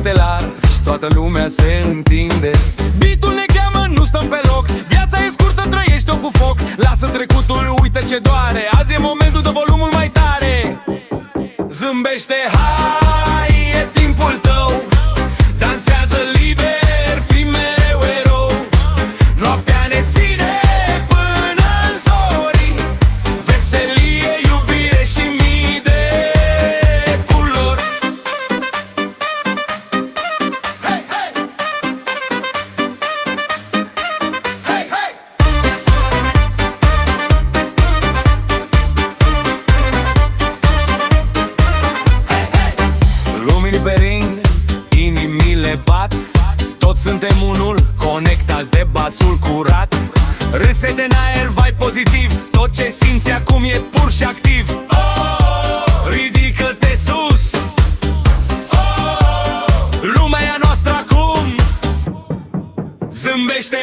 cătelar și toată lumea se întinde. Beatul ne cheamă, nu stăm pe loc. Viața e scurtă, trăiește-o cu foc. Lasă trecutul, uită ce doare. Azi e momentul, dă volumul mai tare. Zâmbește, hai, e timpul tău. Dansează liber, fii mereu erou. Noaptea ne ține până în zori. Veselie, iubire și mii de culori. Hey, hey! Hey, hey! Lumini pe ring, inimile bat. Toți suntem unul, conectați de basul curat. Râsete în aer, vai pozitiv. Tot ce simți acum e pur și activ. Ridică-te sus. Lumea e a noastră acum. Zâmbește.